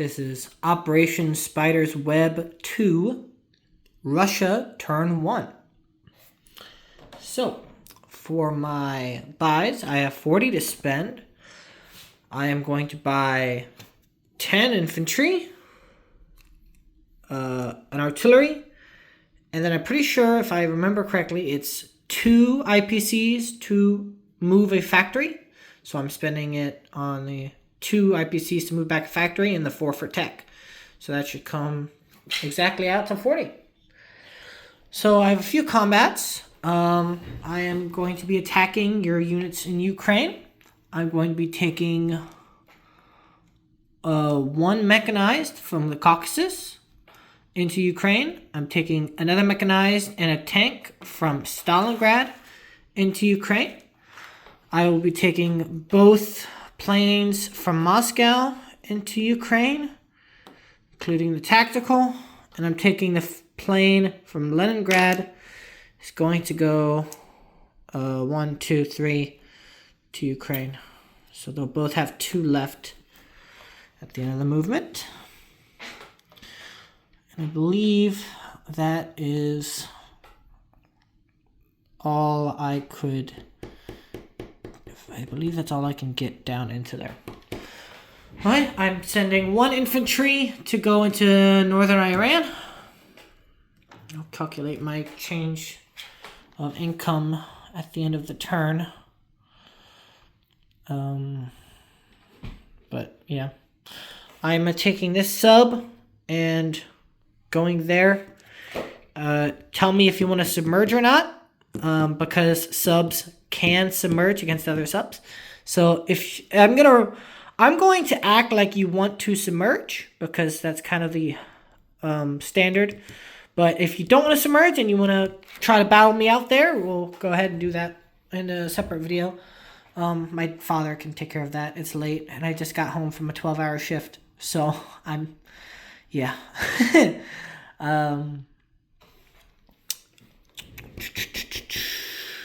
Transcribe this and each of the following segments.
This is Operation Spider's Web 2, Russia Turn 1. So, for my buys, I have 40 to spend. I am going to buy 10 infantry, an artillery, and then I'm pretty sure, if I remember correctly, it's 2 IPCs to move a factory. So I'm spending it on the 2 IPCs to move back a factory and the 4 for tech. So that should come exactly out to 40. So I have a few combats. I am going to be attacking your units in Ukraine. I'm going to be taking 1 mechanized from the Caucasus into Ukraine. I'm taking another mechanized and a tank from Stalingrad into Ukraine. I will be taking both planes from Moscow into Ukraine, including the tactical. And I'm taking the plane from Leningrad. It's going to go 1, 2, 3 to Ukraine. So they'll both have 2 left at the end of the movement. And I believe that is all I could... I believe that's all I can get down into there. All right, I'm sending 1 infantry to go into northern Iran. I'll calculate my change of income at the end of the turn. But yeah, I'm taking this sub and going there. Tell me if you want to submerge or not, because subs can submerge against other subs. So if I'm going to act like you want to submerge, because that's kind of the standard. But if you don't want to submerge and you want to try to battle me out there, we'll go ahead and do that in a separate video. My father can take care of that. It's late and I just got home from a 12-hour shift, so yeah.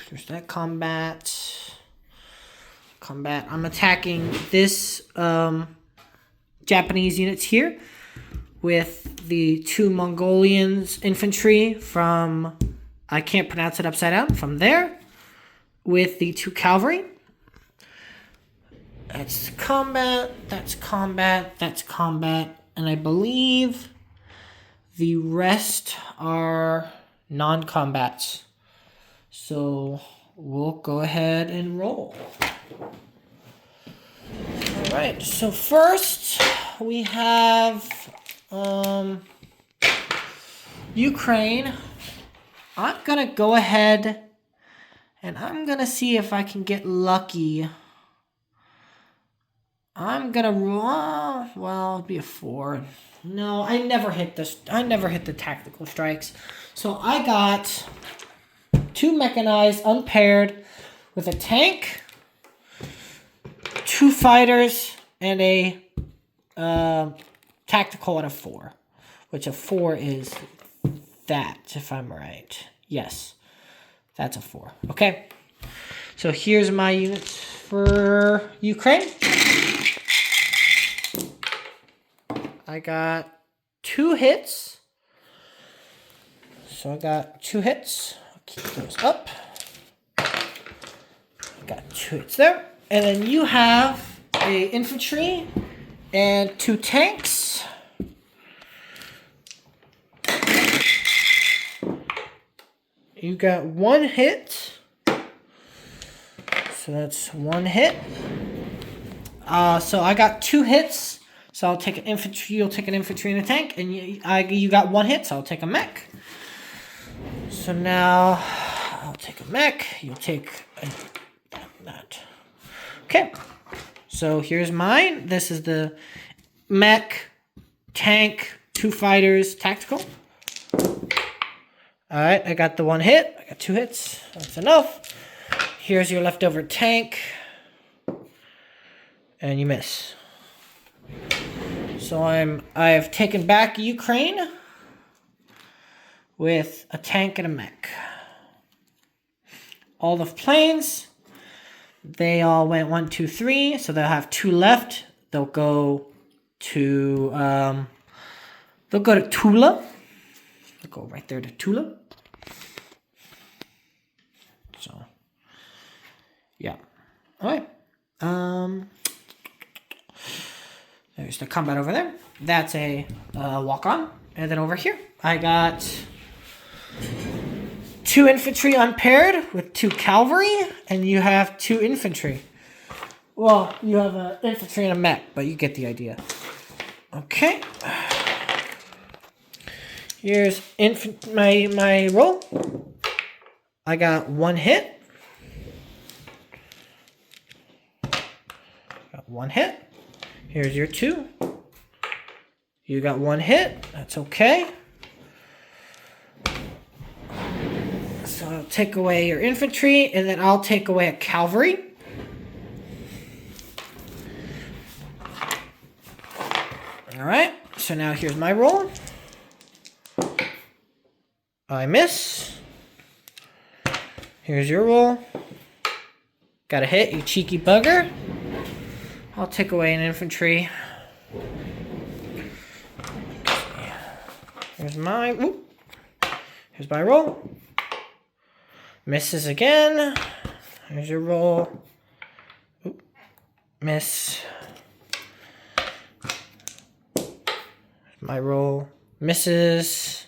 There's that combat. I'm attacking this Japanese units here with the 2 Mongolians infantry from, I can't pronounce it upside down, from there, with the 2 cavalry. That's combat, and I believe the rest are non-combats. So we'll go ahead and roll. All right, so first we have Ukraine. I'm going to go ahead and I'm going to see if I can get lucky. I'm going to roll, well, it'll be a 4. No, I never hit this. I never hit the tactical strikes. So I got 2 mechanized, unpaired, with a tank, 2 fighters, and a tactical at a 4. Which a 4 is that, if I'm right. Yes, that's a 4. Okay, so here's my units for Ukraine. I got 2 hits. So I got 2 hits. I'll keep those up. Got 2 hits there. And then you have a infantry and 2 tanks. You got 1 hit. So that's 1 hit. So I got 2 hits. So I'll take an infantry. You'll take an infantry and a tank. And you got 1 hit, so I'll take a mech. So now I'll take a mech. You'll take that. Okay. So here's mine. This is the mech, tank, 2 fighters, tactical. All right, I got the 1 hit. I got 2 hits. That's enough. Here's your leftover tank. And you miss. So I have taken back Ukraine with a tank and a mech. All the planes, they all went 1, 2, 3. So they'll have 2 left. They'll go to they'll go to Tula. They'll go right there to Tula. So yeah. Alright. There's the combat over there. That's a walk-on. And then over here, I got 2 infantry unpaired with 2 cavalry, and you have 2 infantry. Well, you have an infantry and a mech, but you get the idea. Okay. Here's my roll. I got 1 hit. Got 1 hit. Here's your 2. You got 1 hit. That's okay. So I'll take away your infantry, and then I'll take away a cavalry. Alright, so now here's my roll. I miss. Here's your roll. Got a hit, you cheeky bugger. I'll take away an infantry. Here's my roll. Misses again. Here's your roll. Oop. Miss. Here's my roll. Misses.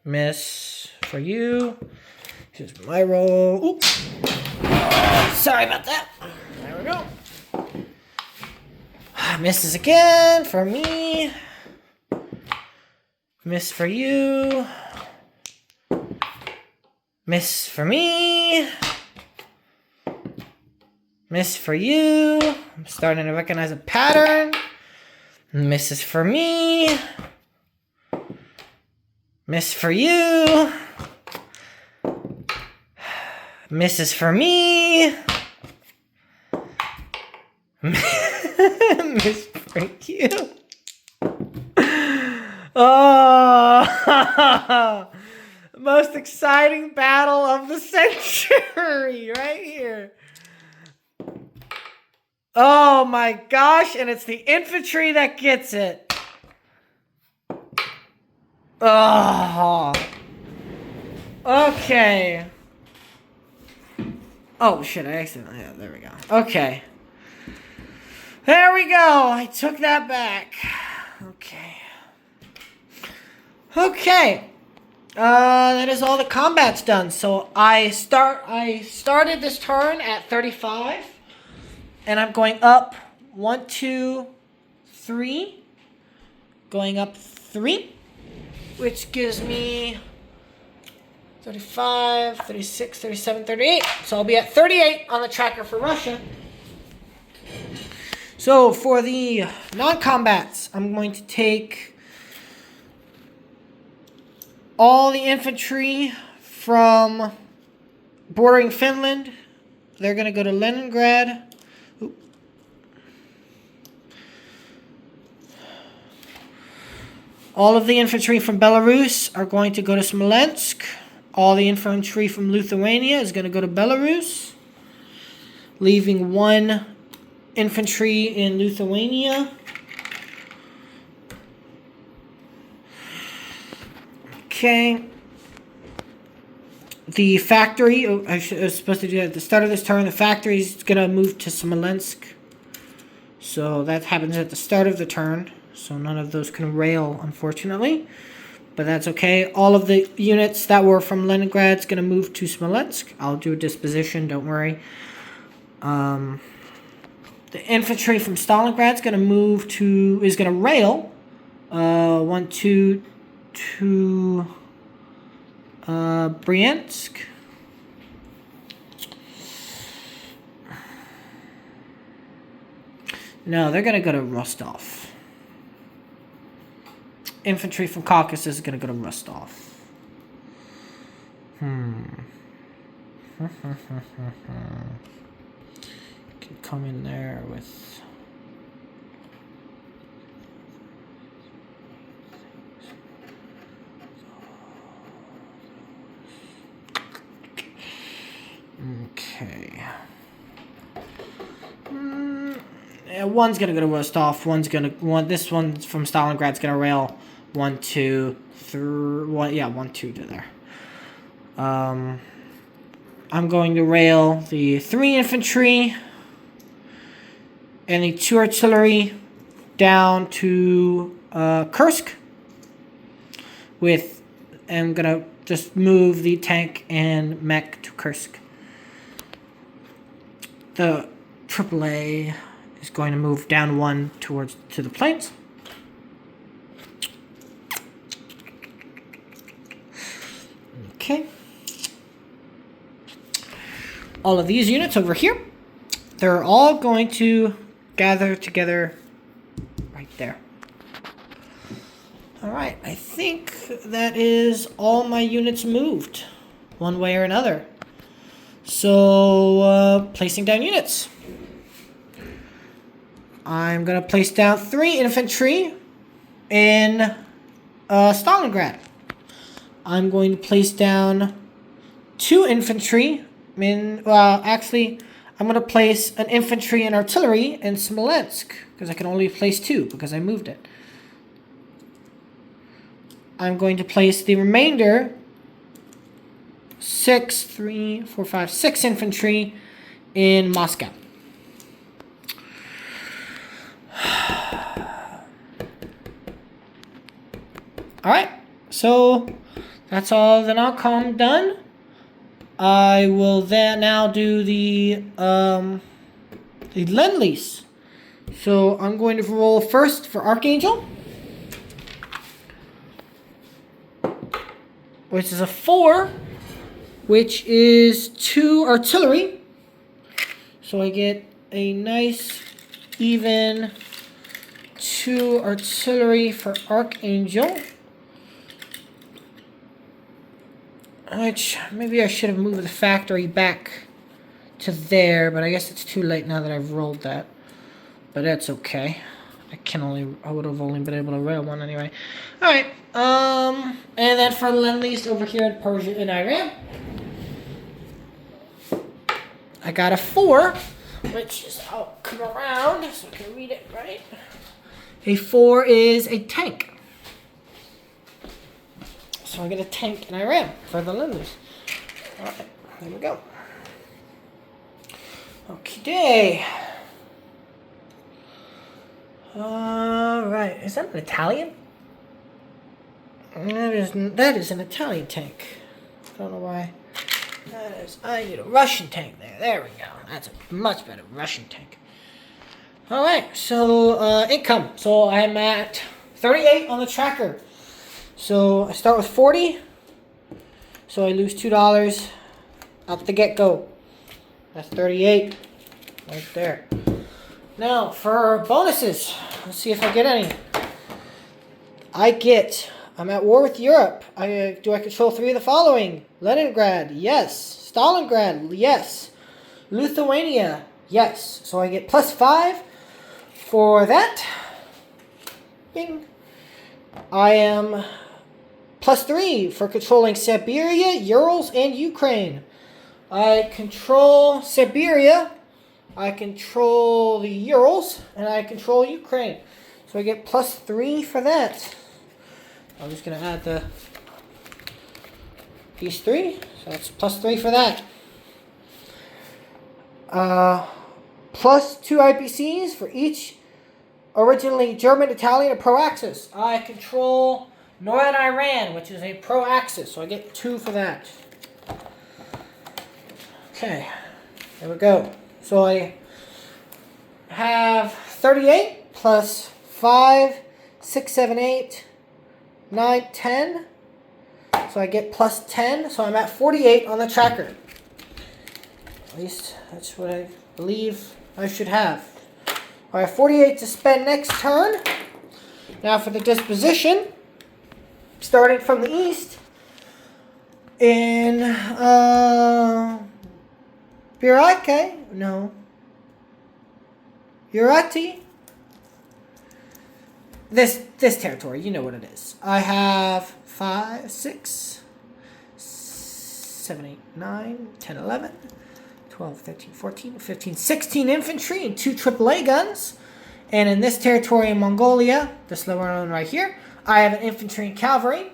Miss for you. Here's my roll. Oop. Oh, sorry about that. There we go. Misses again for me. Miss for you. Miss for me. Miss for you. I'm starting to recognize a pattern. Misses for me. Miss for you. Misses for me. Miss for you. Oh, most exciting battle of the century right here. Oh my gosh, and it's the infantry that gets it. Oh. Okay. Oh shit, I accidentally, yeah, there we go. Okay. There we go. I took that back. Okay. Okay. That is all the combat's done. So I started this turn at 35. And I'm going up 1, 2, 3. Going up 3. Which gives me 35, 36, 37, 38. So I'll be at 38 on the tracker for Russia. So for the non-combats, I'm going to take all the infantry from bordering Finland. They're going to go to Leningrad. Oop. All of the infantry from Belarus are going to go to Smolensk. All the infantry from Lithuania is going to go to Belarus, leaving 1 infantry in Lithuania. Okay. The factory, I was supposed to do that at the start of this turn. The factory is going to move to Smolensk. So that happens at the start of the turn. So none of those can rail, unfortunately. But that's okay. All of the units that were from Leningrad is going to move to Smolensk. I'll do a disposition, don't worry. The infantry from Stalingrad is going to rail 1, 2 to Bryansk. No, they're going to go to Rostov. Infantry from Caucasus is going to go to Rostov. Can come in there with... Okay. one's gonna go to Rostov. This one from Stalingrad's gonna rail 1, 2, 3. 1, yeah, 1, 2 to there. I'm going to rail the 3 infantry and the 2 artillery down to Kursk. I'm gonna just move the tank and mech to Kursk. The AAA is going to move down 1 to the plains. Okay. All of these units over here, they're all going to gather together right there. All right, I think that is all my units moved, one way or another. So, placing down units. I'm going to place down 3 infantry in Stalingrad. I'm going to place down 2 infantry I'm going to place an infantry and artillery in Smolensk, because I can only place 2, because I moved it. I'm going to place the remainder, 6 infantry in Moscow. Alright, so that's all the non-com done. I will then now do the Lend-Lease. So I'm going to roll first for Archangel, which is a 4, which is 2 artillery. So I get a nice even 2 artillery for Archangel. Which, maybe I should have moved the factory back to there, but I guess it's too late now that I've rolled that. But that's okay. I would have only been able to rail 1 anyway. Alright, and then for Lend-Lease over here in Persia and Iran, I got a 4, which is, I'll come around so I can read it right. A 4 is a tank. So I get a tank in Iran for the Lend-Lease. Alright, there we go. Okay. Alright, is that an Italian? That is an Italian tank. I don't know why. I need a Russian tank there. There we go. That's a much better Russian tank. Alright, so income. So I'm at 38 on the tracker. So I start with 40, so I lose $2 out the get-go. That's 38 right there. Now for bonuses, let's see if I get any. I'm at war with Europe. Do I control 3 of the following? Leningrad, yes. Stalingrad, yes. Lithuania, yes. So I get +5 for that. Bing. I am +3 for controlling Siberia, Urals, and Ukraine. I control Siberia, I control the Urals, and I control Ukraine. So I get +3 for that. I'm just going to add these 3. So that's +3 for that. +2 IPCs for each originally German, Italian, and pro-Axis. I control Northern Iran, which is a pro-Axis, so I get 2 for that. Okay, there we go. So I have 38 plus 5, 6, 7, 8, 9, 10. So I get +10, so I'm at 48 on the tracker. At least that's what I believe I should have. I have 48 to spend next turn. Now for the disposition, starting from the east, in Burake, no, Urati, this territory, you know what it is. I have 5, 6, 7, 8, 9, 10, 11, 12, 13, 14, 15, 16 infantry and 2 AAA guns. And in this territory in Mongolia, this little one right here, I have an infantry and cavalry.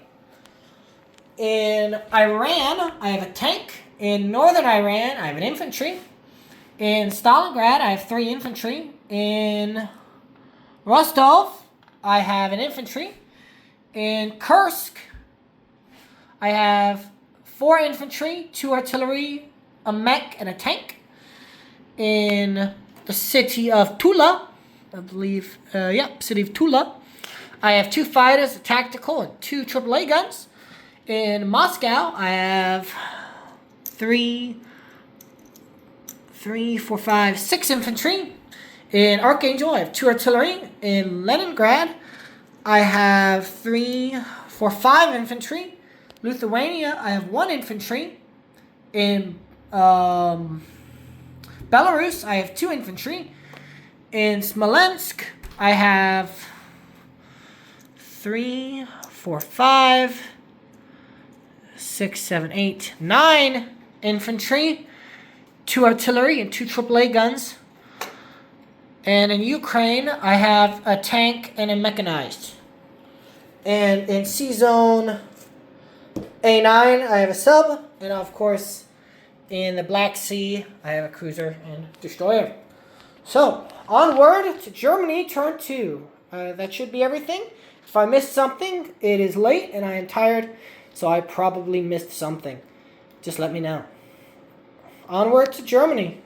In Iran, I have a tank. In northern Iran, I have an infantry. In Stalingrad, I have 3 infantry. In Rostov, I have an infantry. In Kursk, I have 4 infantry, 2 artillery, a mech, and a tank. In the city of Tula, I believe, city of Tula, I have 2 fighters, a tactical, and 2 AAA guns. In Moscow, I have 6 infantry. In Archangel, I have 2 artillery. In Leningrad, I have 5 infantry. Lithuania, I have 1 infantry. In Belarus, I have 2 infantry. In Smolensk, I have 9 infantry, 2 artillery, and 2 AAA guns. And in Ukraine, I have a tank and a mechanized. And in C-Zone A9, I have a sub. And of course, in the Black Sea, I have a cruiser and destroyer. So, onward to Germany, turn 2. That should be everything. If I missed something, it is late and I am tired, so I probably missed something. Just let me know. Onward to Germany.